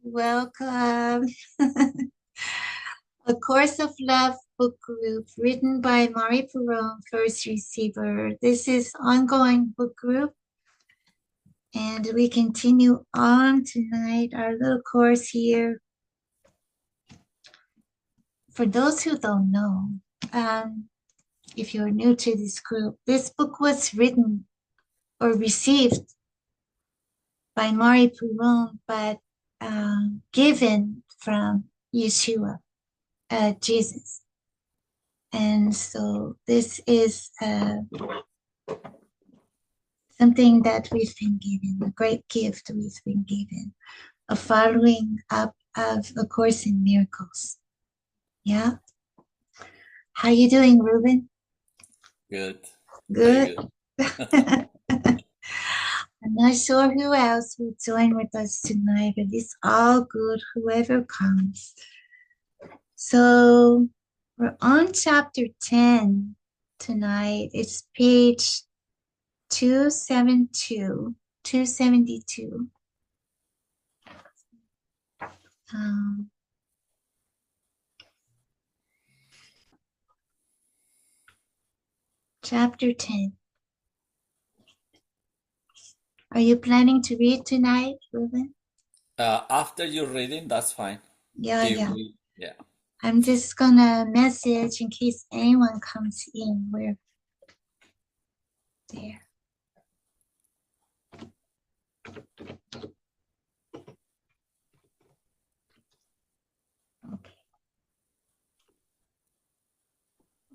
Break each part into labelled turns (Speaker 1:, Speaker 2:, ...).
Speaker 1: Welcome. A Course of Love book group written by Mari Perron, first receiver. This is ongoing book group, and we continue on tonight our little course here. For those who don't know, if you're new to this group, this book was written or received by Mari Perron, but given from Yeshua, Jesus. And so this is something that we've been given, a great gift we've been given, a following up of A Course in Miracles. Yeah. How you doing, Ruben?
Speaker 2: Good.
Speaker 1: Good.
Speaker 2: Very good.
Speaker 1: I'm not sure who else will join with us tonight, but it's all good, whoever comes. So we're on chapter 10 tonight. It's page 272. Um, chapter 10. Are you planning to read tonight, Ruben?
Speaker 2: After you're reading, that's fine.
Speaker 1: Yeah,
Speaker 2: If
Speaker 1: yeah.
Speaker 2: we, yeah.
Speaker 1: I'm just gonna message in case anyone comes in. We're there. Okay.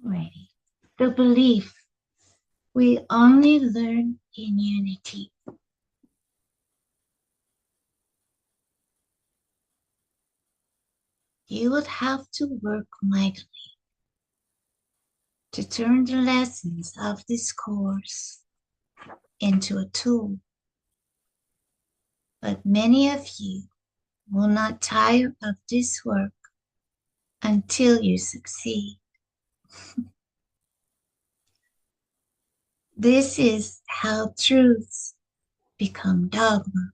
Speaker 1: Alrighty. The belief we only learn in unity. You would have to work mightily to turn the lessons of this course into a tool. But many of you will not tire of this work until you succeed. This is how truths become dogma,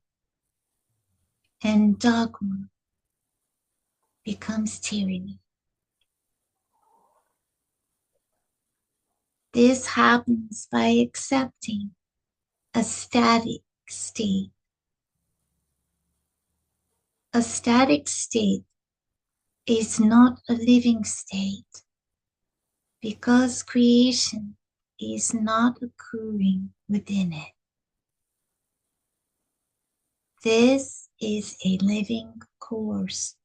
Speaker 1: and dogma becomes tyranny. This happens by accepting a static state. A static state is not a living state because creation is not occurring within it. This is a living course.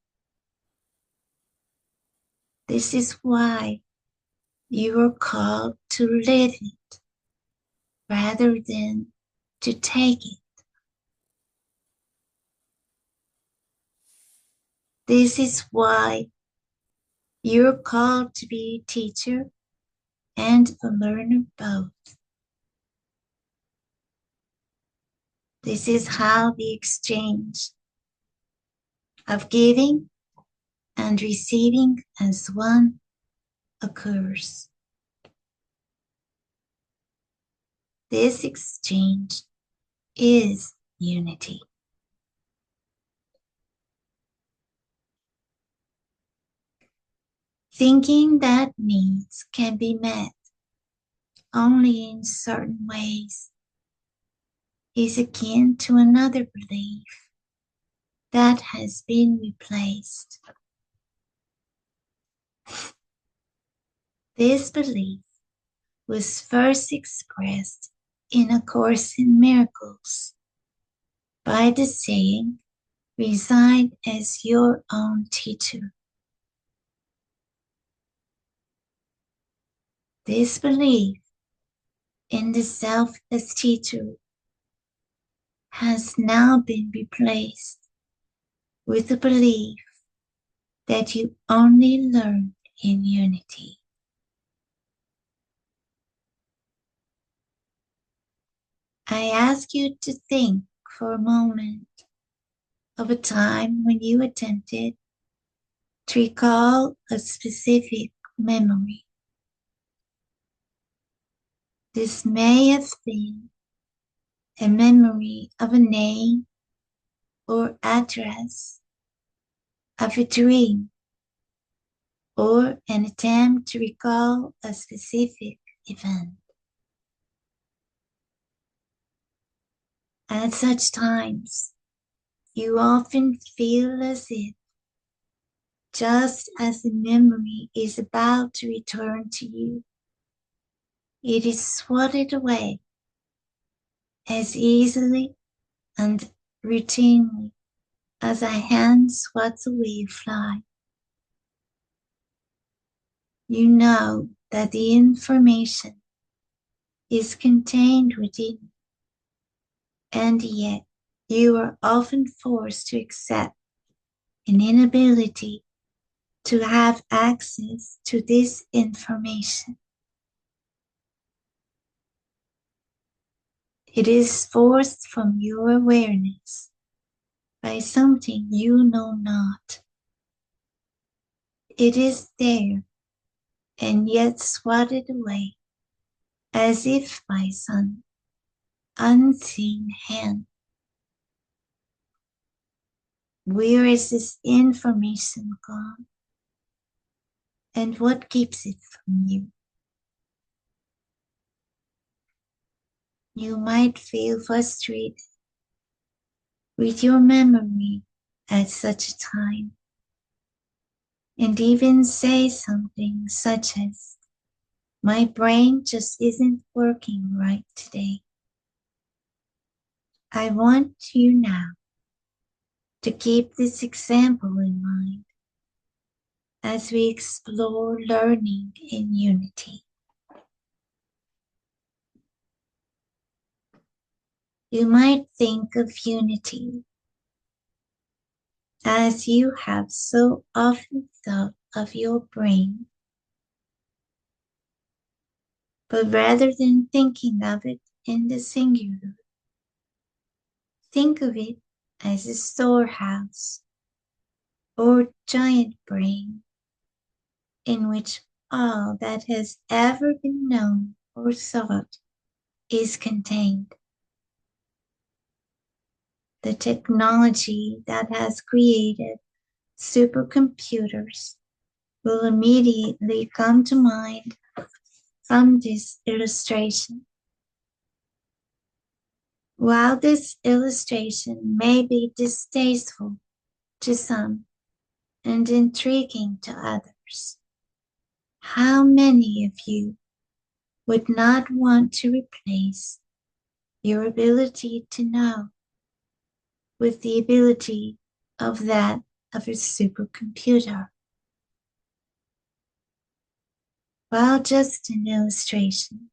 Speaker 1: This is why you are called to live it rather than to take it. This is why you're called to be a teacher and a learner both. This is how the exchange of giving and receiving as one occurs. This exchange is unity. Thinking that needs can be met only in certain ways is akin to another belief that has been replaced. This belief was first expressed in A Course in Miracles by the saying, "Resign as your own teacher." This belief in the self as teacher has now been replaced with the belief that you only learn in unity. I ask you to think for a moment of a time when you attempted to recall a specific memory. This may have been a memory of a name or address of a dream or an attempt to recall a specific event. At such times, you often feel as if, just as the memory is about to return to you, it is swatted away as easily and routinely as a hand swats away a fly. You know that the information is contained within you, and yet you are often forced to accept an inability to have access to this information. It is forced from your awareness by something you know not. It is there and yet swatted away as if by some unseen hand. Where is this information gone? And what keeps it from you? You might feel frustrated with your memory at such a time, and even say something such as, "My brain just isn't working right today." I want you now to keep this example in mind as we explore learning in unity. You might think of unity as you have so often thought of your brain, but rather than thinking of it in the singular, think of it as a storehouse or giant brain in which all that has ever been known or thought is contained. The technology that has created supercomputers will immediately come to mind from this illustration. While this illustration may be distasteful to some and intriguing to others, how many of you would not want to replace your ability to know with the ability of that of a supercomputer? While just an illustration,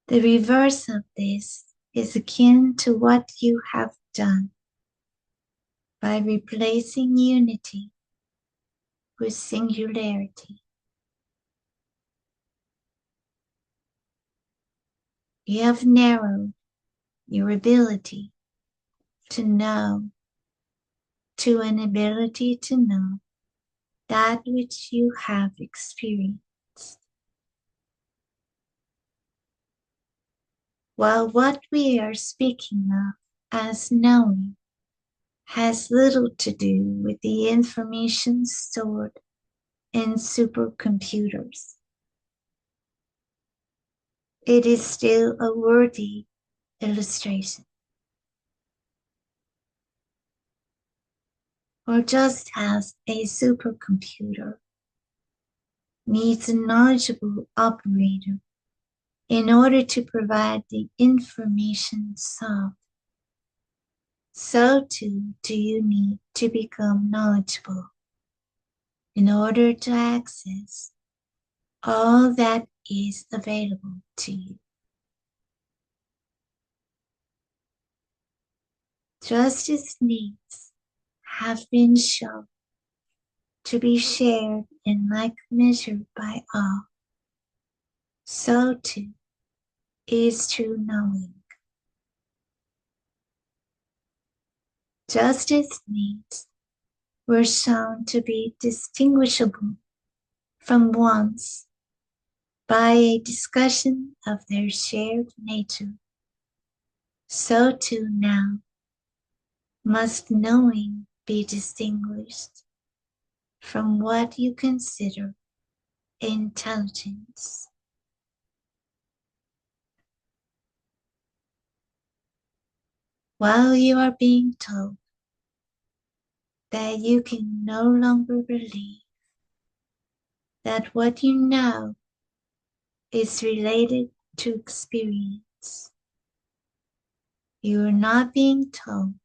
Speaker 1: the reverse of this is akin to what you have done by replacing unity with singularity. You have narrowed your ability to know to an ability to know that which you have experienced. While what we are speaking of as knowing has little to do with the information stored in supercomputers, it is still a worthy illustration. Or just as a supercomputer needs a knowledgeable operator in order to provide the information sought, so too do you need to become knowledgeable in order to access all that is available to you. Just as needs have been shown to be shared in like measure by all, so too is true knowing. Just as needs were shown to be distinguishable from wants by a discussion of their shared nature, so too now must knowing be distinguished from what you consider intelligence. While you are being told that you can no longer believe that what you know is related to experience, you are not being told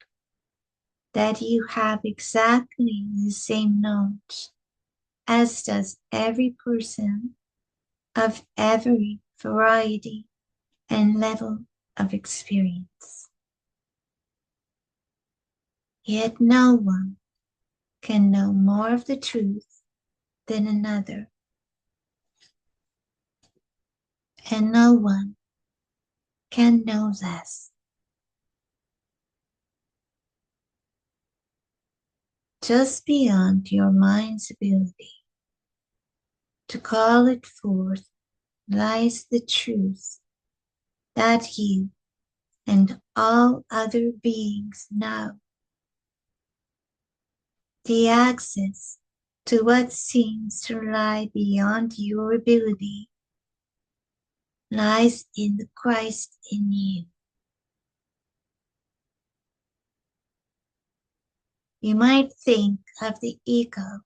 Speaker 1: that you have exactly the same knowledge as does every person of every variety and level of experience. Yet no one can know more of the truth than another, and no one can know less. Just beyond your mind's ability to call it forth lies the truth that you and all other beings know. The access to what seems to lie beyond your ability lies in the Christ in you. You might think of the ego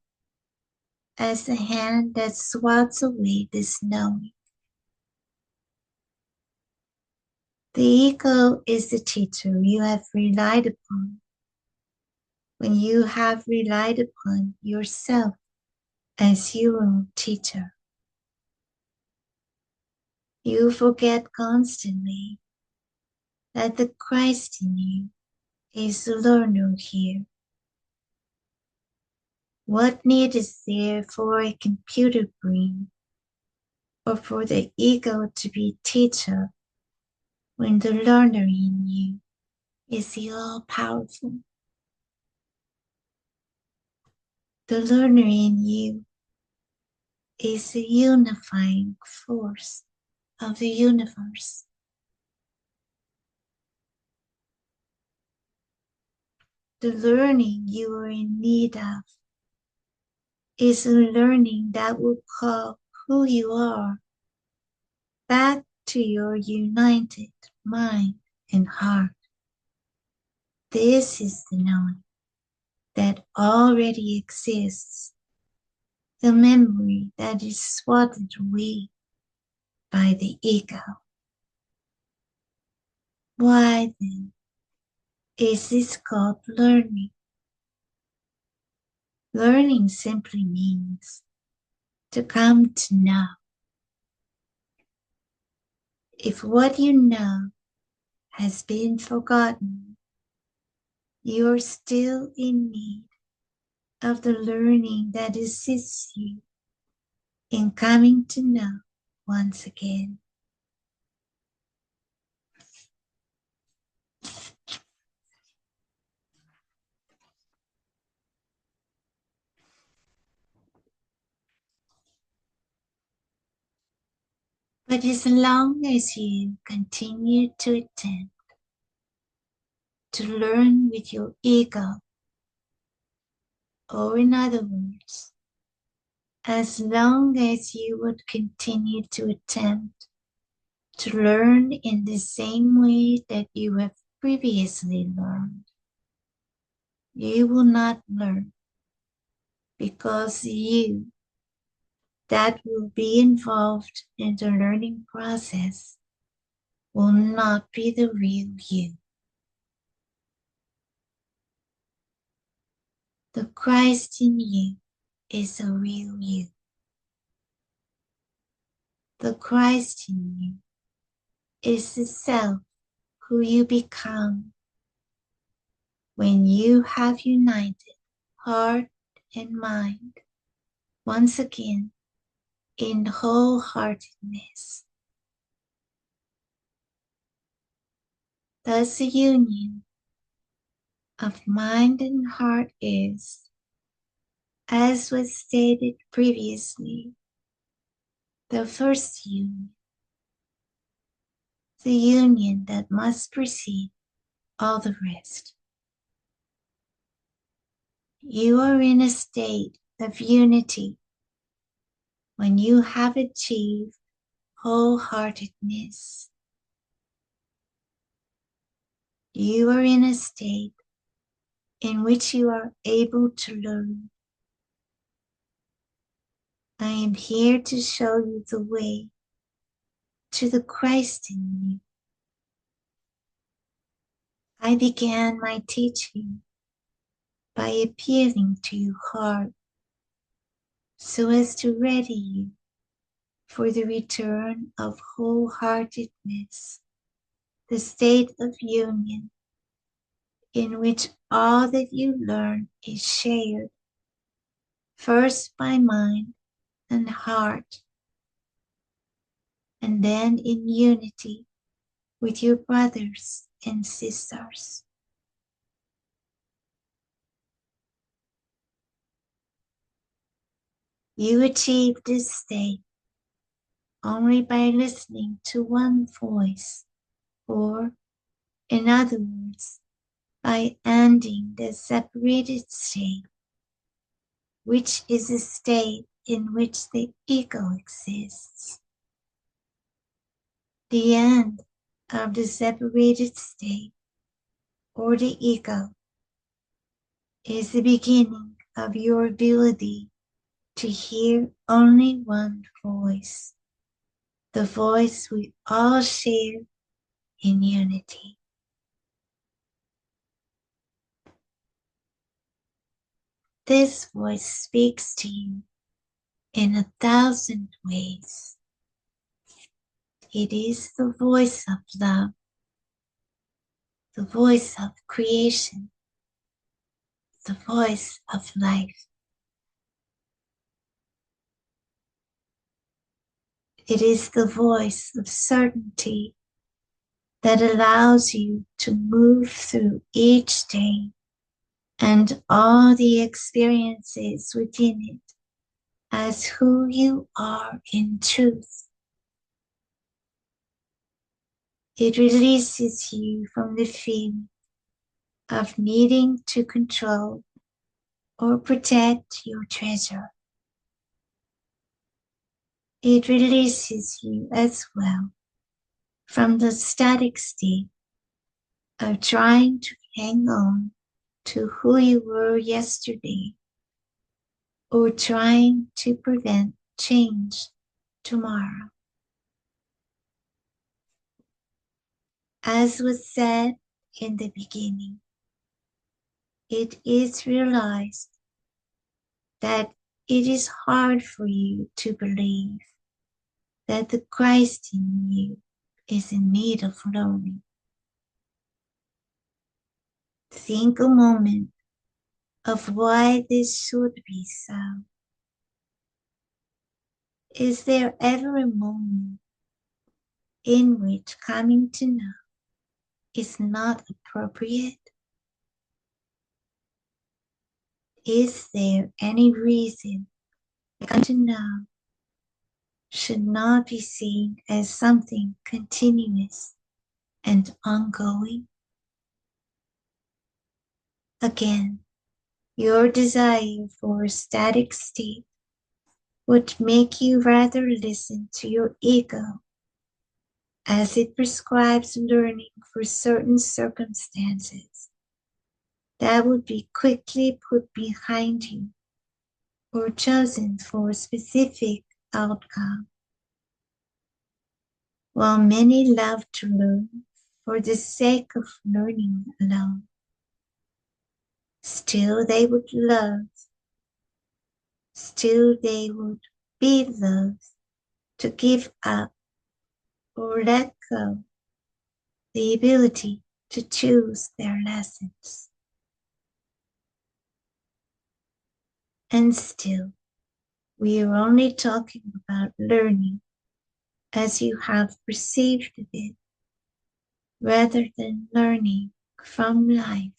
Speaker 1: as the hand that swats away this knowing. The ego is the teacher you have relied upon when you have relied upon yourself as your own teacher. You forget constantly that the Christ in you is the learner here. What need is there for a computer brain or for the ego to be teacher when the learner in you is the all-powerful? The learner in you is the unifying force of the universe. The learning you are in need of is a learning that will call who you are back to your united mind and heart. This is the knowing that already exists, the memory that is swatted away by the ego. Why then is this called learning? Learning simply means to come to know. If what you know has been forgotten, you are still in need of the learning that assists you in coming to know once again. But as long as you continue to attempt to learn with your ego, or in other words, as long as you would continue to attempt to learn in the same way that you have previously learned, you will not learn, because you that will be involved in the learning process will not be the real you. The Christ in you is the real you. The Christ in you is the self who you become when you have united heart and mind once again in wholeheartedness. Thus the union of mind and heart is, as was stated previously, the first union, the union that must precede all the rest. You are in a state of unity when you have achieved wholeheartedness. You are in a state in which you are able to learn. I am here to show you the way to the Christ in you. I began my teaching by appealing to your heart so as to ready you for the return of wholeheartedness, the state of union in which all that you learn is shared, first by mind and heart, and then in unity with your brothers and sisters. You achieve this state only by listening to one voice, or, in other words, by ending the separated state, which is a state in which the ego exists. The end of the separated state, or the ego, is the beginning of your ability to hear only one voice, the voice we all share in unity. This voice speaks to you in 1,000 ways. It is the voice of love, the voice of creation, the voice of life. It is the voice of certainty that allows you to move through each day and all the experiences within it as who you are in truth. It releases you from the feeling of needing to control or protect your treasure. It releases you as well from the static state of trying to hang on to who you were yesterday or trying to prevent change tomorrow. As was said in the beginning, it is realized that it is hard for you to believe that the Christ in you is in need of learning. Think a moment of why this should be so. Is there ever a moment in which coming to know is not appropriate? Is there any reason coming to know should not be seen as something continuous and ongoing? Again, your desire for a static state would make you rather listen to your ego as it prescribes learning for certain circumstances that would be quickly put behind you or chosen for a specific outcome. While many love to learn for the sake of learning alone, still they would be loath to give up or let go the ability to choose their lessons. And still, we are only talking about learning as you have perceived it, rather than learning from life.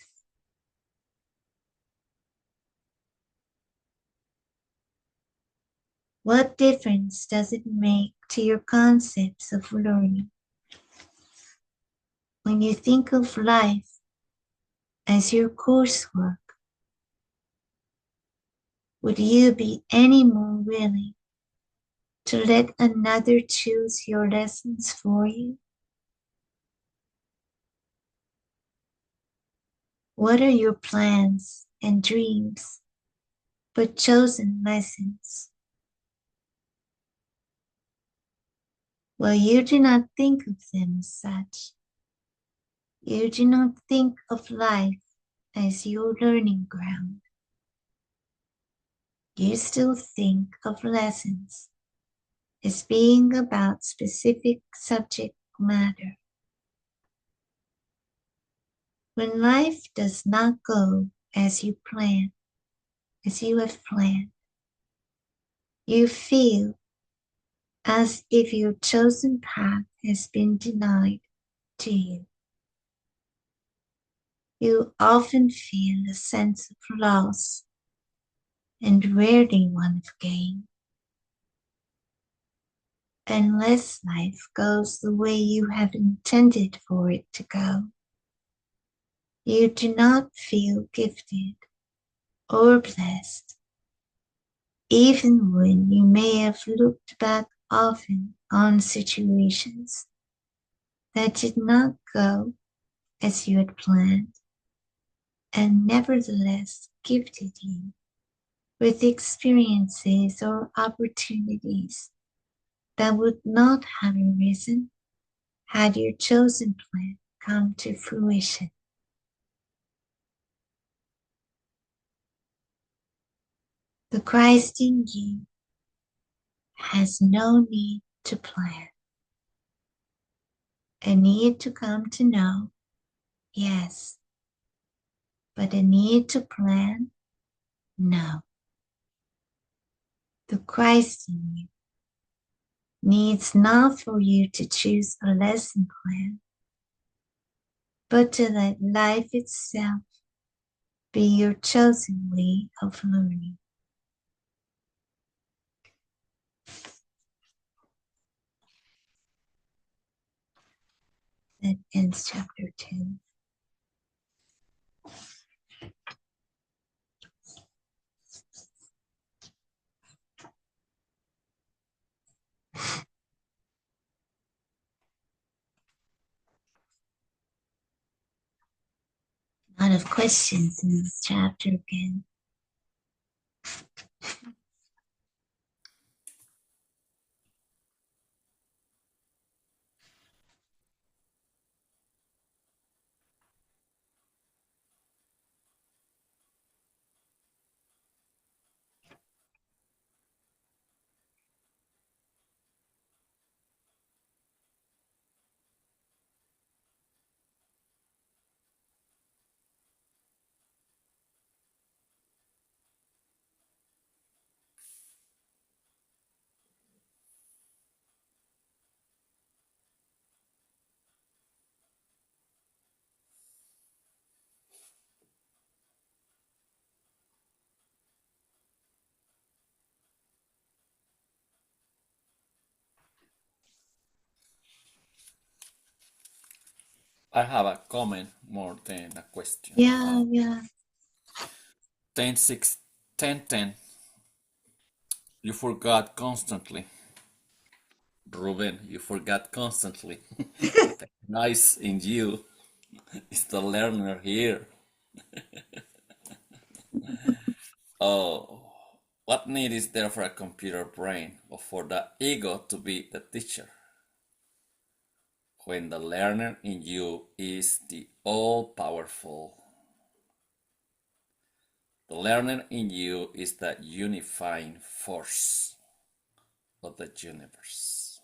Speaker 1: What difference does it make to your concepts of learning when you think of life as your coursework? Would you be any more willing to let another choose your lessons for you? What are your plans and dreams but chosen lessons? Well, you do not think of them as such. You do not think of life as your learning ground. You still think of lessons as being about specific subject matter. When life does not go as you plan, as you have planned, you feel as if your chosen path has been denied to you. You often feel a sense of loss and rarely one of gain. Unless life goes the way you have intended for it to go, you do not feel gifted or blessed, even when you may have looked back often on situations that did not go as you had planned and nevertheless gifted you with experiences or opportunities that would not have arisen had your chosen plan come to fruition. The Christ in you has no need to plan, a need to come to know, yes, but a need to plan, no. The Christ in you needs not for you to choose a lesson plan, but to let life itself be your chosen way of learning. That ends chapter 2. A lot of questions in this chapter again.
Speaker 2: I have a comment more than a question.
Speaker 1: Yeah.
Speaker 2: 10:6, 10:10. You forgot constantly. Ruben, you forgot constantly. The nice in you is the learner here. Oh, what need is there for a computer brain or for the ego to be the teacher? When the learner in you is the all-powerful. The learner in you is the unifying force of the universe.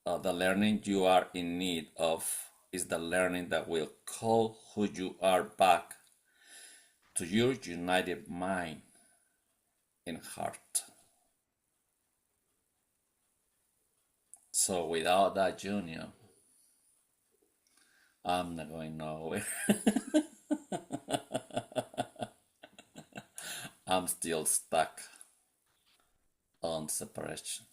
Speaker 2: The learning you are in need of is the learning that will call who you are back to your united mind and heart. So without that union, I'm not going nowhere. I'm still stuck on separation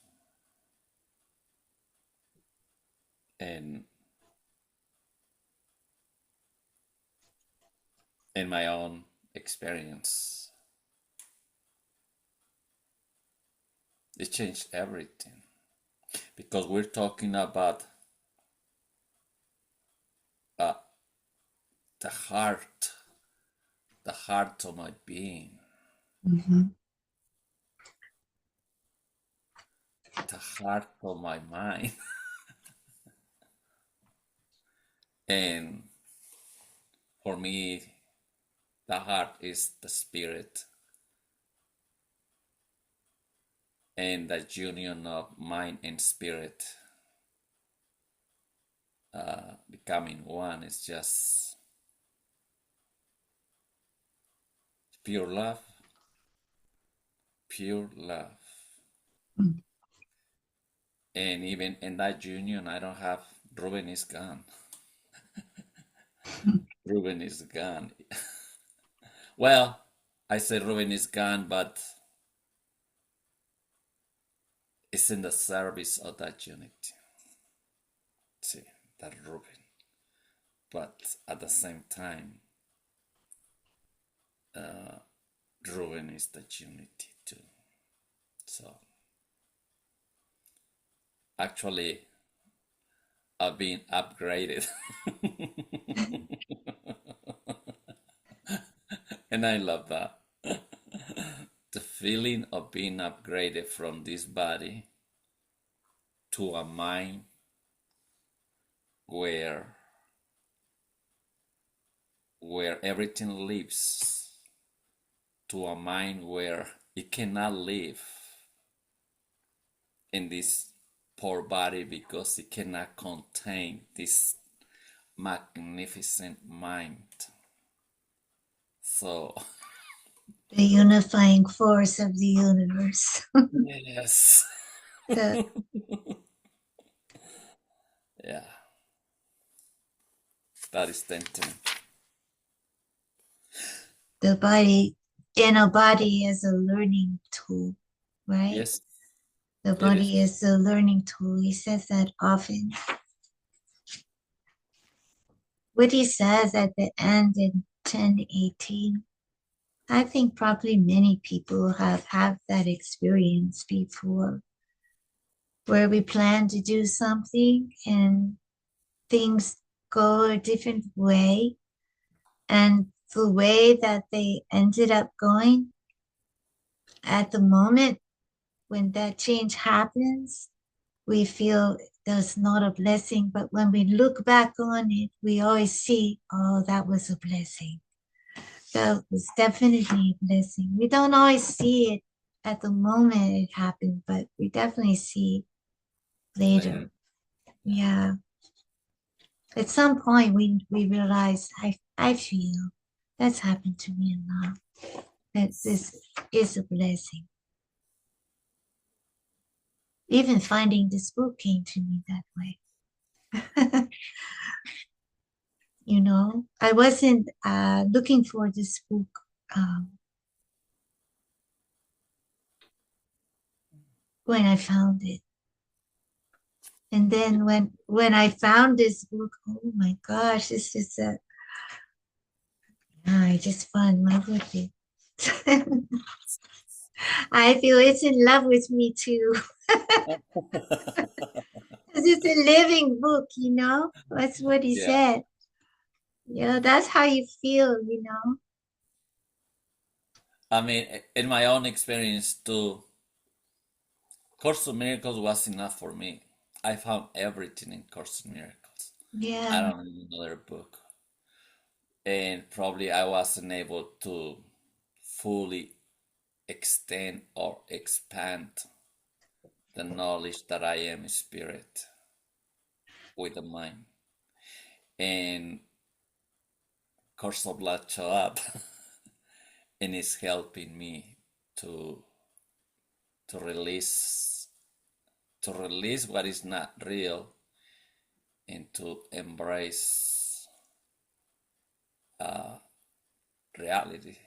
Speaker 2: and in my own experience. It changed everything because we're talking about uh, the heart of my being,
Speaker 1: Mhm.
Speaker 2: the heart of my mind. And for me, the heart is the spirit and the union of mind and spirit becoming one is just pure love, pure love.
Speaker 1: Mm.
Speaker 2: And even in that union, I don't have Ruben is gone. Ruben is gone. Well, I say Ruben is gone, but it's in the service of that unity. See, that Ruben. But at the same time, Ruben is the unity too. So actually, I've been upgraded. And I love that. The feeling of being upgraded from this body to a mind where everything lives, to a mind where it cannot live in this poor body because it cannot contain this magnificent mind. So
Speaker 1: The unifying force of the universe.
Speaker 2: yes.
Speaker 1: the
Speaker 2: Yeah, that is tempting.
Speaker 1: the body in a body as a learning tool, right?
Speaker 2: Yes,
Speaker 1: The
Speaker 2: it is.
Speaker 1: body is a learning tool. He says that often. What he says at the end in 1018, I think probably many people have had that experience before, where we plan to do something and things go a different way. And the way that they ended up going at the moment when that change happens, we feel that's not a blessing. But when we look back on it, we always see, oh, that was a blessing. That was definitely a blessing. We don't always see it at the moment it happened, but we definitely see
Speaker 2: Later.
Speaker 1: later. Yeah. At some point we realize I feel that's happened to me a lot. That this is a blessing. Even finding this book came to me that way. I wasn't looking for this book um, when I found it. And then when I found this book, oh my gosh, this is I just fell in love with it. I feel it's in love with me too. Because it's a living book. That's what he
Speaker 2: Yeah.
Speaker 1: said. Yeah, that's how you feel.
Speaker 2: I mean, in my own experience too, Course of Miracles was enough for me. I found everything in Course of Miracles. I
Speaker 1: Yeah,
Speaker 2: don't need another book. And probably I wasn't able to fully extend or expand the knowledge that I am spirit with the mind. And Course of Blood show up and is helping me to to release what is not real and to embrace reality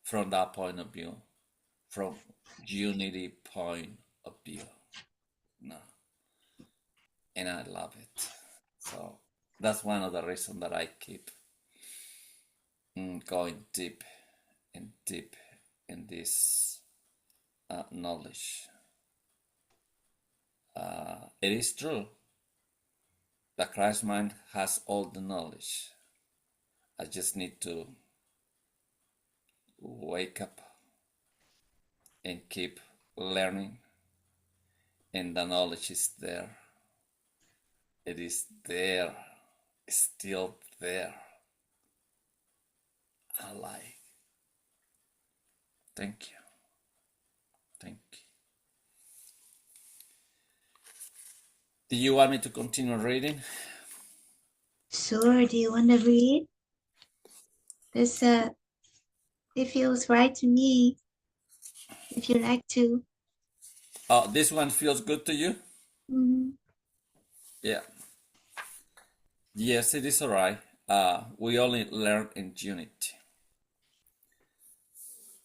Speaker 2: from that point of view, from unity point of view. No, and I love it. So that's one of the reasons that I keep going deep and deep in this knowledge. It is true. The Christ mind has all the knowledge. I just need to wake up and keep learning, and the knowledge is there. It is there, still there. I like. Thank you. Thank you. Do you want me to continue reading?
Speaker 1: Sure. Do you want to read? This it feels right to me. If you like to.
Speaker 2: Oh, this one feels good to you?
Speaker 1: Mm-hmm.
Speaker 2: Yeah. Yes, it is alright. We only learn in unity.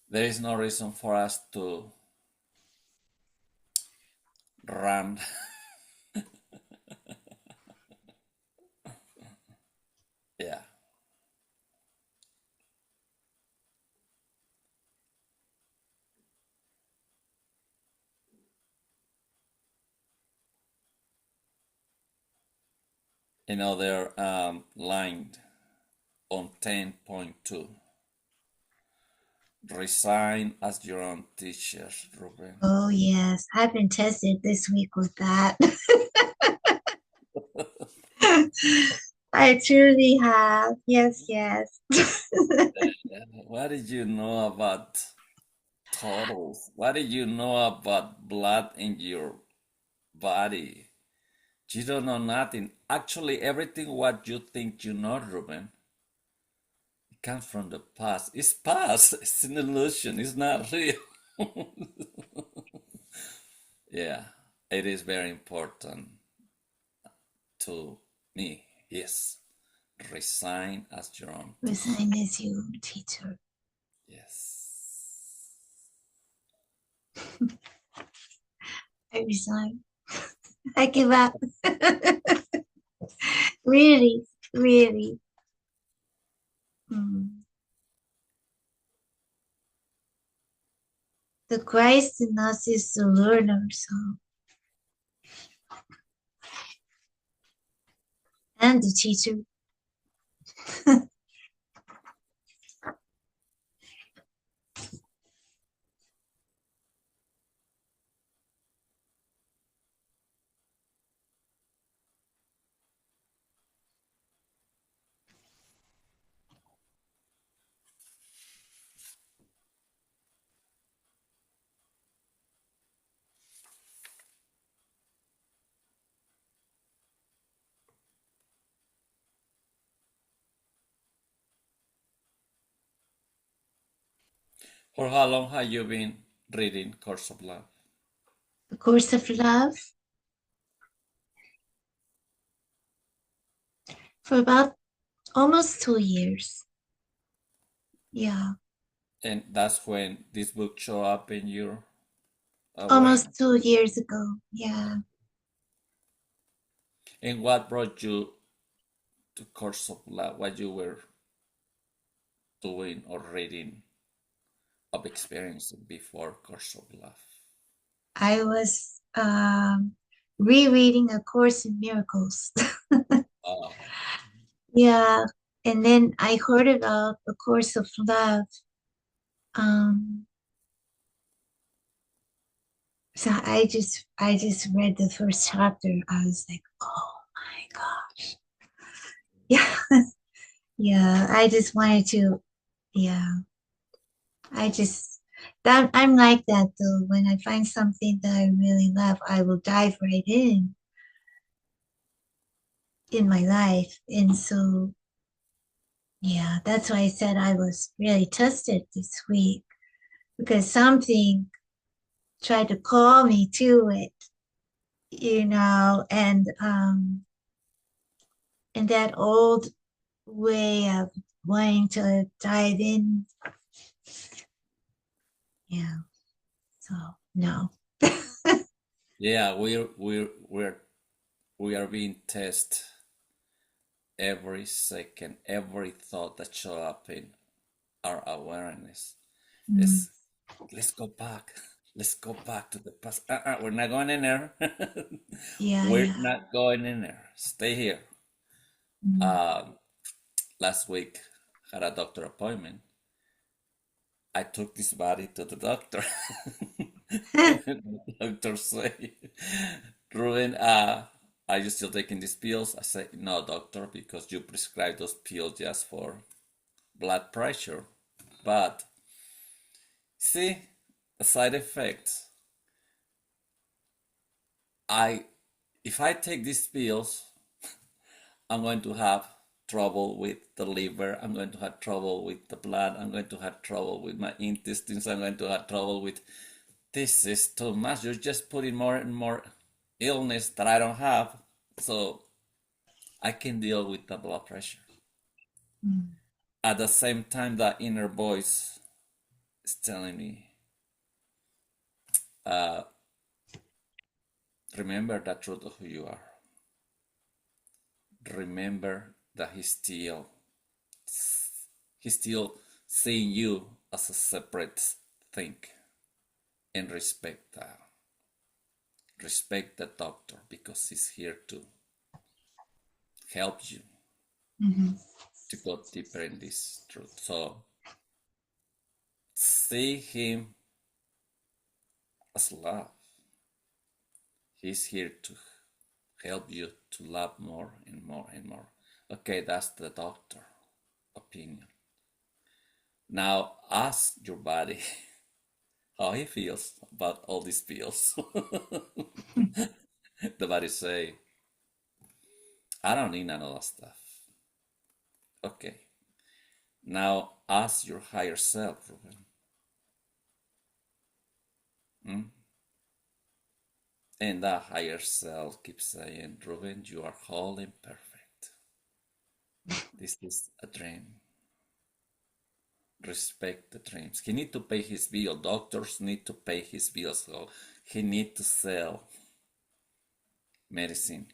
Speaker 2: There is no reason for us to run. Yeah. Another line on 10.2. Resign as your own teacher, Ruben.
Speaker 1: Oh yes, I've been tested this week with that. I truly have. Yes, yes.
Speaker 2: What did you know about totals? What did you know about blood in your body? You don't know nothing. Actually, everything what you think you know, Ruben, it comes from the past. It's past. It's an illusion. It's not real. Yeah, it is very important to me. Yes, resign as your own teacher.
Speaker 1: Resign as you, teacher.
Speaker 2: Yes.
Speaker 1: I resign. I give up. Really, really. Mm. The Christ in us is the learner, so and the teacher.
Speaker 2: For how long have you been reading Course of Love?
Speaker 1: The course of love for about almost 2 years. Yeah,
Speaker 2: And that's when this book show up in your awareness.
Speaker 1: almost 2 years ago. Yeah.
Speaker 2: And what brought you to Course of Love? What you were doing or reading of experience before Course of Love?
Speaker 1: I was rereading A Course in Miracles.
Speaker 2: Oh,
Speaker 1: Yeah. And then I heard about A Course of Love. Um, so I just read the first chapter. I was like, oh my gosh. Yeah. Yeah. I just wanted to, yeah. I just that I'm like that though. When I find something that I really love, I will dive right in my life. And so yeah, that's why I said I was really tested this week because something tried to call me to it, and that old way of wanting to dive in. Yeah. So no.
Speaker 2: yeah, we are being tested every second, every thought that show up in our awareness.
Speaker 1: Mm.
Speaker 2: Is let's go back. Let's go back to the past. We're not going in there.
Speaker 1: Yeah,
Speaker 2: We're
Speaker 1: yeah.
Speaker 2: not going in there. Stay here.
Speaker 1: Mm.
Speaker 2: Um, Last week, had a doctor appointment. I took this body to the doctor. And the doctor say, Ruben, are you still taking these pills? I say, no, doctor, because you prescribed those pills just for blood pressure. But see, the side effects. I if I take these pills, I'm going to have trouble with the liver. I'm going to have trouble with the blood. I'm going to have trouble with my intestines. I'm going to have trouble with this is too much. You're just putting more and more illness that I don't have. So I can deal with the blood pressure.
Speaker 1: Mm.
Speaker 2: At the same time, the inner voice is telling me, uh, remember the truth of who you are. Remember that he's still seeing you as a separate thing, and respect the doctor because he's here to help you
Speaker 1: Mhm.
Speaker 2: to go deeper in this truth. So see him as love. He's here to help you to love more and more and more. Okay, that's the doctor opinion. Now ask your body how he feels about all these pills. The body say, I don't need none of that stuff. Okay. Now ask your higher self, Ruben. Hmm? And that higher self keeps saying, Ruben, you are whole and perfect. This is a dream. Respect the dreams. He need to pay his bill. Doctors need to pay his bills. So he need to sell medicine.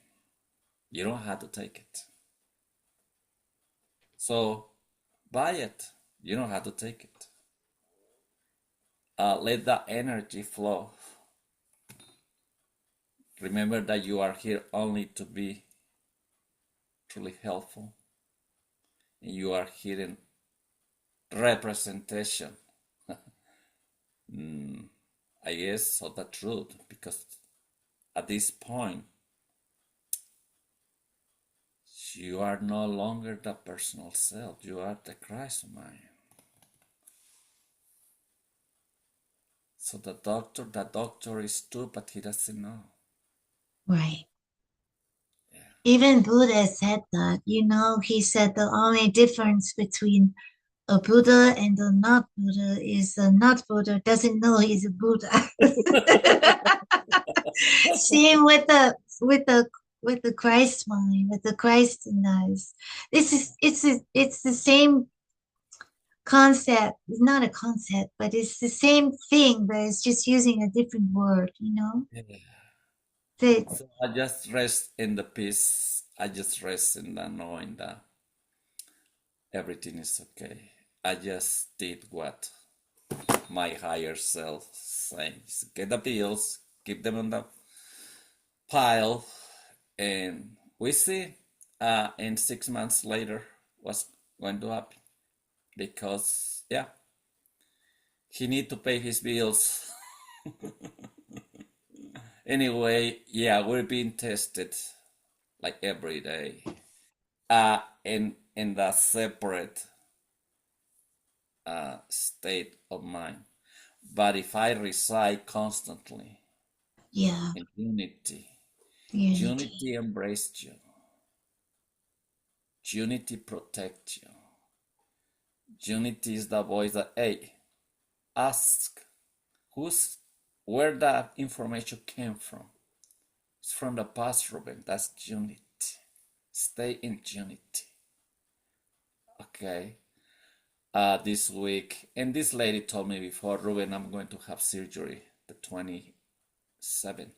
Speaker 2: You don't have to take it. So buy it. You don't have to take it. Let that energy flow. Remember that you are here only to be truly helpful. And you are here in representation. I guess so the truth, because at this point you are no longer the personal self. You are the Christ mind. So the doctor is too, but he doesn't know.
Speaker 1: Right.
Speaker 2: Yeah.
Speaker 1: Even Buddha said that, he said the only difference between a Buddha and a not Buddha is a not Buddha doesn't know he's a Buddha. Same with the Christ mind, with the Christ in us. It's the same concept. It's not a concept, but it's the same thing, but it's just using a different word.
Speaker 2: Yeah.
Speaker 1: That
Speaker 2: So I just rest in the peace. I just rest in the knowing that everything is okay. I just did what my higher self says. Get the bills, keep them on the pile, and we see in 6 months later what's going to happen. Because yeah, he need to pay his bills. Anyway, yeah, we're being tested like every day. In the separate state of mind. But if I reside constantly
Speaker 1: yeah,
Speaker 2: in unity,
Speaker 1: unity.
Speaker 2: unity embraces you, unity protects you. Unity is the voice that, hey, ask who's where that information came from. It's from the past, Ruben. That's unity. Stay in unity. Okay. This week, and this lady told me before, Ruben, I'm going to have surgery the 27th,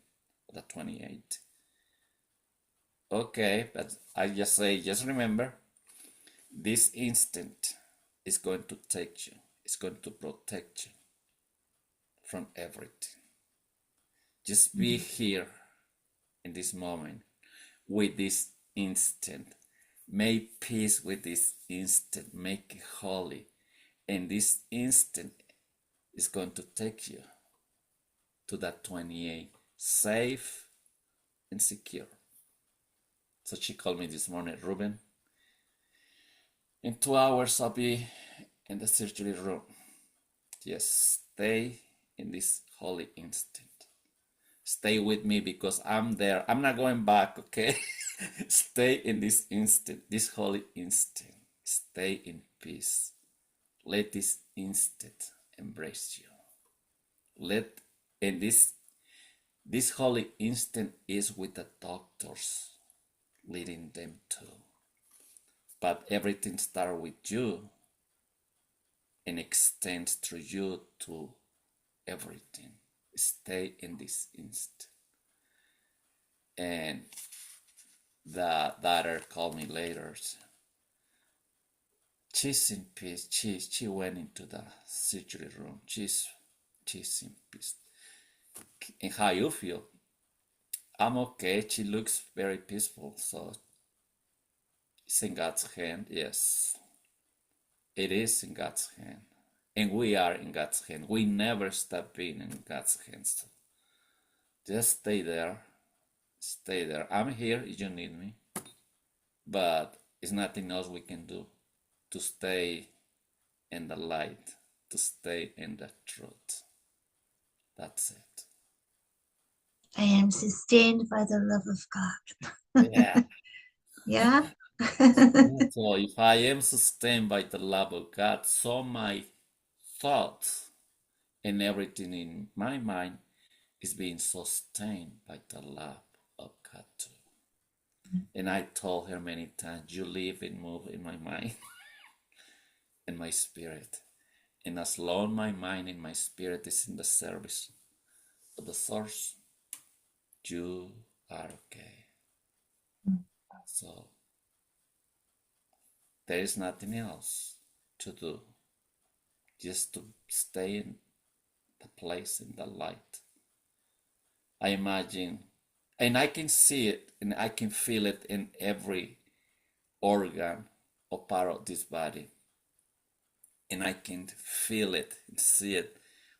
Speaker 2: the 28th. Okay, but I just say, just remember this instant. is going to take you, it's going to protect you from everything. Just be here in this moment with this instant. Make peace with this instant. Make it holy. And this instant is going to take you to that 28, safe and secure. So she called me this morning, Ruben. In 2 hours, I'll be in the surgery room. Yes, stay in this holy instant. Stay with me because I'm there. I'm not going back, okay? Stay in this instant, this holy instant. Stay in peace. Let this instant embrace you. Let and this holy instant is with the doctors, leading them to. But everything starts with you and extends through you to everything. Stay in this instant. And the daughter called me later. She's in peace. She went into the surgery room. She's in peace. And how you feel? I'm okay. She looks very peaceful. So it's in God's hand. Yes, it is in God's hand. And we are in God's hand. We never stop being in God's hands. So just stay there. Stay there. I'm here if you need me. But it's nothing else we can do to stay in the light, to stay in the truth. That's it.
Speaker 1: I am sustained by the love of God.
Speaker 2: Yeah.
Speaker 1: Yeah.
Speaker 2: So if I am sustained by the love of God, so my thoughts and everything in my mind is being sustained by the love of God too. And I told her many times, you live and move in my mind and my spirit. And as long my mind and my spirit is in the service of the source, you are okay. So there is nothing else to do, just to stay in the place in the light. I imagine, and I can see it and I can feel it in every organ or part of this body. And I can feel it and see it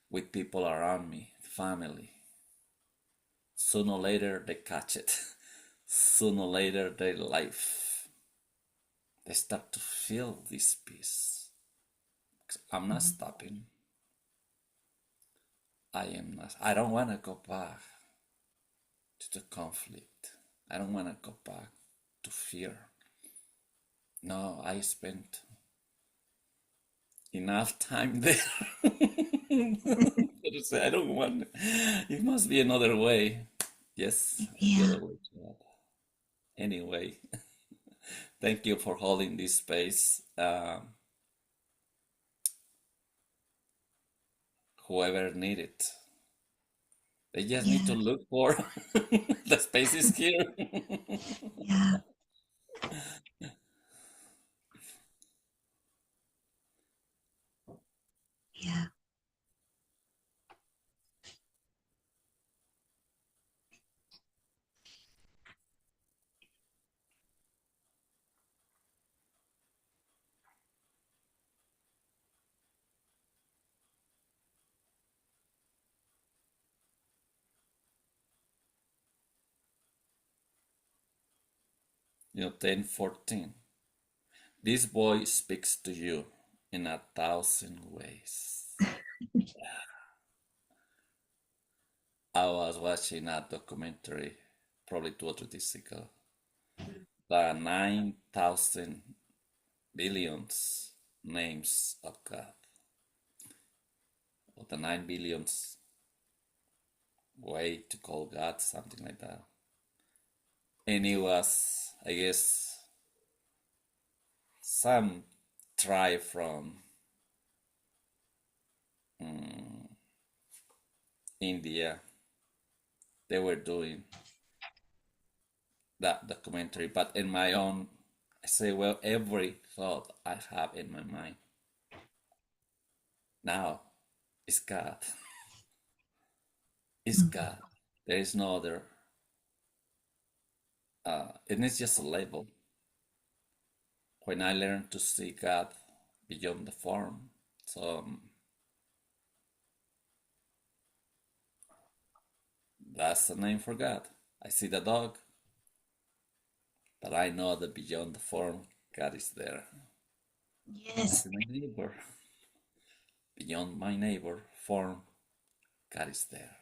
Speaker 2: with people around me, family. Sooner or later they catch it. Sooner or later their life, they start to feel this peace. I'm not stopping. I am not. I don't want to go back to the conflict. I don't want to go back to fear. No, I spent enough time there. I don't want. It must be another way. Yes, the
Speaker 1: Yeah.
Speaker 2: other way. Anyway, thank you for holding this space. Whoever need it, they just need to
Speaker 1: Yeah.
Speaker 2: look for the space is here.
Speaker 1: Yeah. Yeah.
Speaker 2: You know, 10:14. This boy speaks to you in 1,000 ways. I was watching a documentary probably 2 or 3 days ago. The 9,000 billions names of God, or the 9 billions way to call God, something like that. And it was, I guess, some tribe from India. They were doing that documentary, but in my own, I say, well, every thought I have in my mind Now it's God. It's
Speaker 1: Mhm.
Speaker 2: God. There is no other. And it's just a label. When I learned to see God beyond the form, so that's the name for God. I see the dog, but I know that beyond the form, God is there. I
Speaker 1: Yes.
Speaker 2: see my neighbor. Beyond my neighbor form, God is there.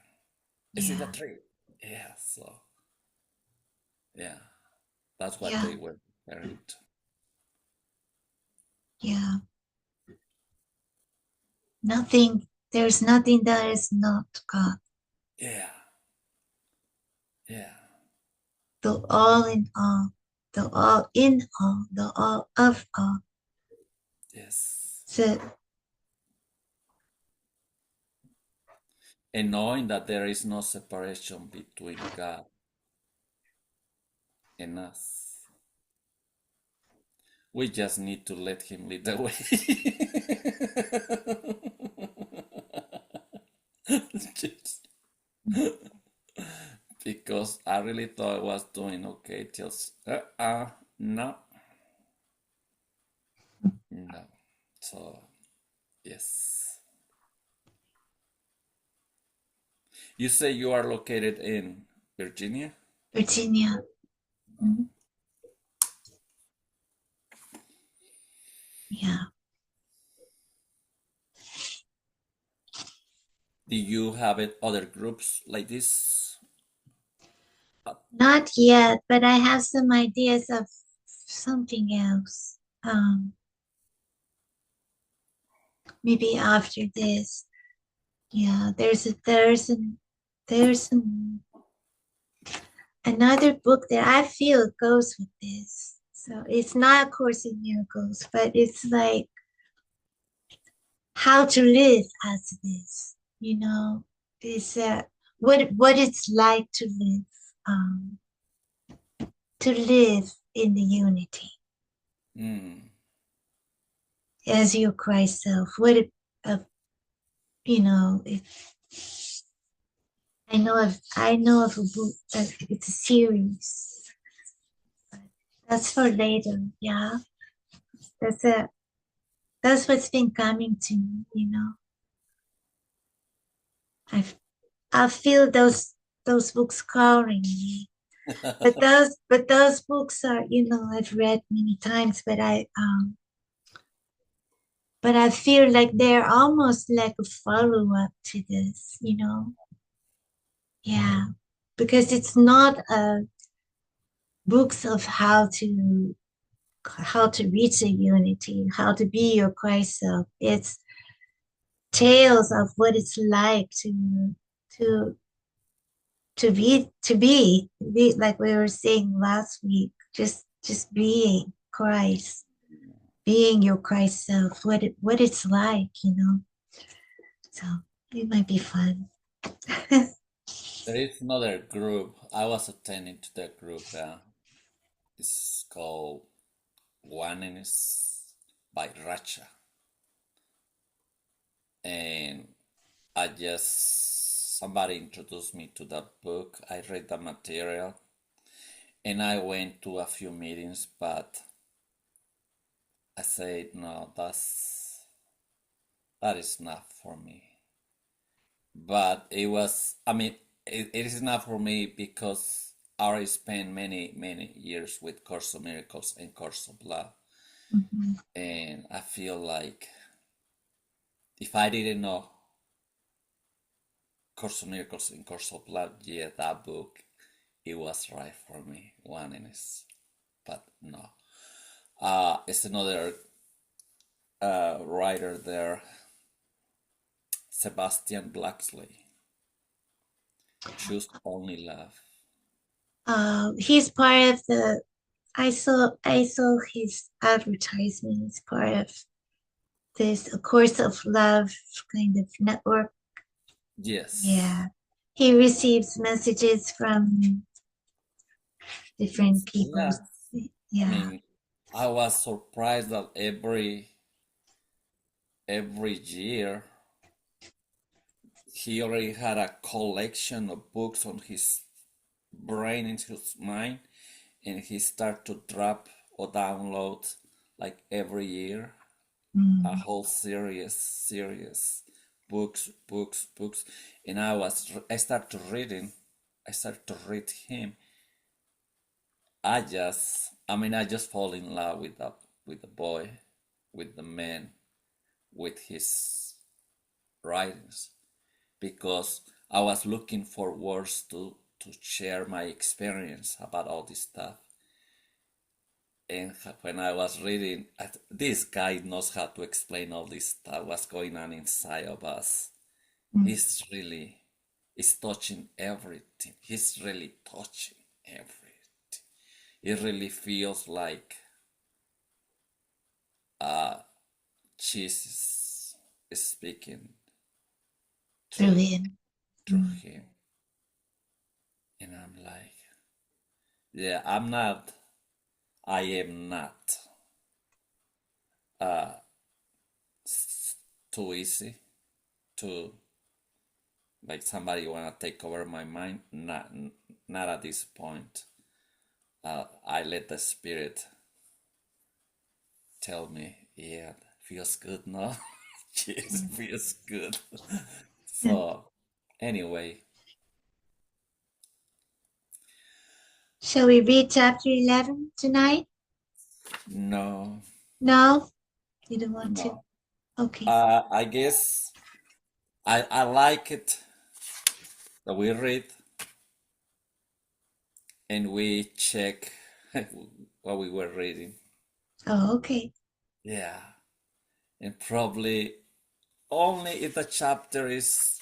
Speaker 2: I see the
Speaker 1: Yeah.
Speaker 2: tree. Yeah, so yeah, that's what
Speaker 1: Yeah.
Speaker 2: they were referring to.
Speaker 1: Yeah. Nothing. There's nothing that is not God.
Speaker 2: Yeah, yeah,
Speaker 1: The all in all. The all in all. The all of all.
Speaker 2: yes.
Speaker 1: So
Speaker 2: And knowing that there is no separation between God and us, we just need to let Him lead the way. Just- because I really thought I was doing okay till no, no. So yes, you say you are located in Virginia.
Speaker 1: Virginia. Mhm. Yeah.
Speaker 2: Do you have it other groups like this?
Speaker 1: Not yet, but I have some ideas of something else. Maybe after this. Yeah, there's another book that I feel goes with this. So it's not A Course in Miracles, but it's like how to live as this. Is what it's like um, to live in the unity
Speaker 2: Mm,
Speaker 1: as your Christ self. What it, you know, it, I know of a book. It's a series. But that's for later. Yeah, that's it. That's what's been coming to me. I I feel those books calling me. But those books are, I've read many times, but I feel like they're almost like a follow up to this. Yeah, because it's not books of how to reach a unity, how to be your Christ self. It's tales of what it's like to to be like we were saying last week, just being Christ, being your Christ self, what it's like. So it might be fun.
Speaker 2: there is another group. I was attending to that group. It's called Oneness by Racha, and I just somebody introduced me to that book. I read the material, and I went to a few meetings, but I said no, that is not for me. But it was, I mean, it is not for me because I already spent many, many years with Course of Miracles and Course of Love.
Speaker 1: Mhm.
Speaker 2: And I feel like if I didn't know Course of Miracles and Course of Love, yeah, that book, it was right for me, oneness. But no. It's another writer there, Sebastian Blacksley. Choose only love.
Speaker 1: He's part of the. I saw his advertisement. He's part of this A Course of Love kind of network.
Speaker 2: Yes.
Speaker 1: Yeah, he receives messages from different people.
Speaker 2: Yes. I
Speaker 1: Yeah.
Speaker 2: mean, I was surprised that every every year he already had a collection of books on his brain, in his mind, and he started to drop or download like every year a whole series, books, and I started reading. I started to read him. I just fall in love with the boy, with the man, with his writings, because I was looking for words to share my experience about all this stuff. And when I was reading, this guy knows how to explain all this stuff, what's going on inside of us. He's really, he's touching everything. He's really touching everything. It really feels like Jesus is speaking
Speaker 1: Through
Speaker 2: through
Speaker 1: him.
Speaker 2: through him. And I'm like, yeah, I am not too easy to, like, somebody wanna take over my mind. Not at this point. I let the spirit tell me, yeah, feels good, no? Yes, feels good. So, anyway,
Speaker 1: Shall we read chapter 11 tonight?
Speaker 2: no,
Speaker 1: No? You don't want to?
Speaker 2: no.
Speaker 1: Okay.
Speaker 2: I guess I like it that we read and we check what we were reading.
Speaker 1: Oh, okay.
Speaker 2: Yeah, and probably only if the chapter is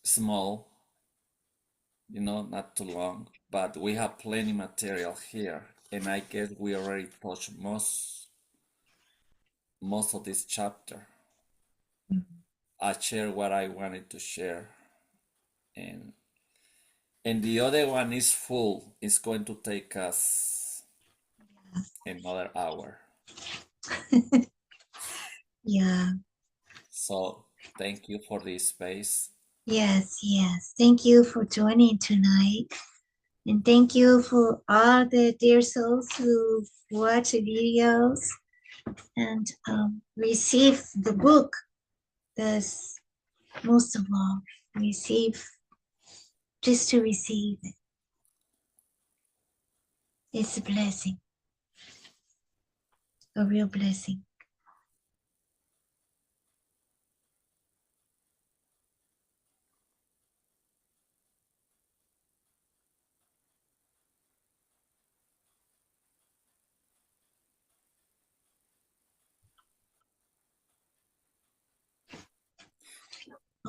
Speaker 2: small, not too long, but we have plenty material here, and I guess we already touched most of this chapter. I shared what I wanted to share, and the other one is full. It's going to take us another hour.
Speaker 1: Yeah.
Speaker 2: So thank you for this space.
Speaker 1: Yes, yes. Thank you for joining tonight. And thank you for all the dear souls who watch the videos and receive the book. That's most of all, receive, just to receive it. It's a blessing, a real blessing.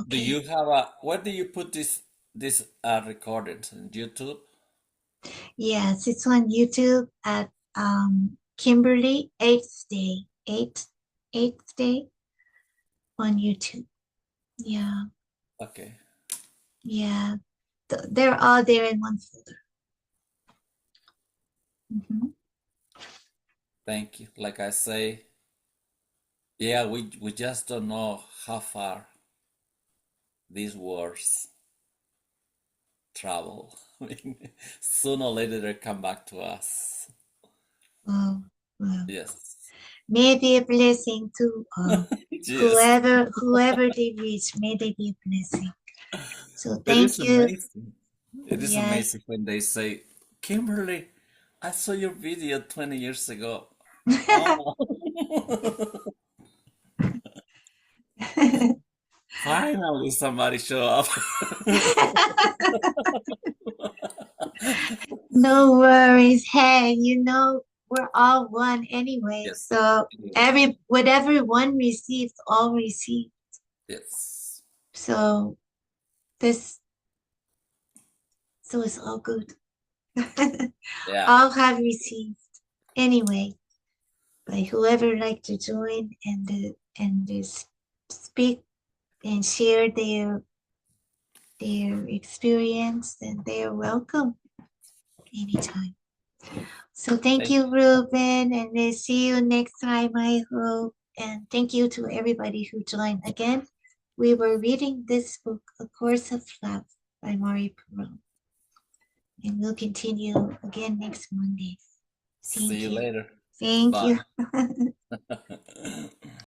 Speaker 2: Do
Speaker 1: Okay.
Speaker 2: you have where do you put this recorded on YouTube?
Speaker 1: Yes, it's on YouTube at Kimberly eighth day on YouTube. Yeah,
Speaker 2: Okay.
Speaker 1: yeah. They're all there in one folder. Mhm.
Speaker 2: Thank you. Like I say, yeah, we just don't know how far these words travel. I mean, sooner or later they come back to us.
Speaker 1: Oh, well,
Speaker 2: Yes.
Speaker 1: may it be a blessing to
Speaker 2: Yes.
Speaker 1: whoever they reach. May they be a blessing. So
Speaker 2: It is
Speaker 1: thank you.
Speaker 2: amazing. It is
Speaker 1: Yes.
Speaker 2: amazing when they say, Kimberly, I saw your video 20 years ago. Oh, finally somebody show up.
Speaker 1: No worries. Hey, we're all one anyway.
Speaker 2: Yes.
Speaker 1: So
Speaker 2: Yes.
Speaker 1: whatever one receives, all receive.
Speaker 2: Yes.
Speaker 1: So this so it's all good.
Speaker 2: Yeah.
Speaker 1: All have received anyway. But whoever like to join and speak and share their experience, then they are welcome anytime. So thank
Speaker 2: Thank
Speaker 1: you, Ruben, and we'll see you next time, I hope. And thank you to everybody who joined. Again, we were reading this book, A Course of Love by Marie Perron. And we'll continue again next Monday.
Speaker 2: See
Speaker 1: Thank
Speaker 2: you
Speaker 1: you.
Speaker 2: later.
Speaker 1: Thank
Speaker 2: Bye.
Speaker 1: you.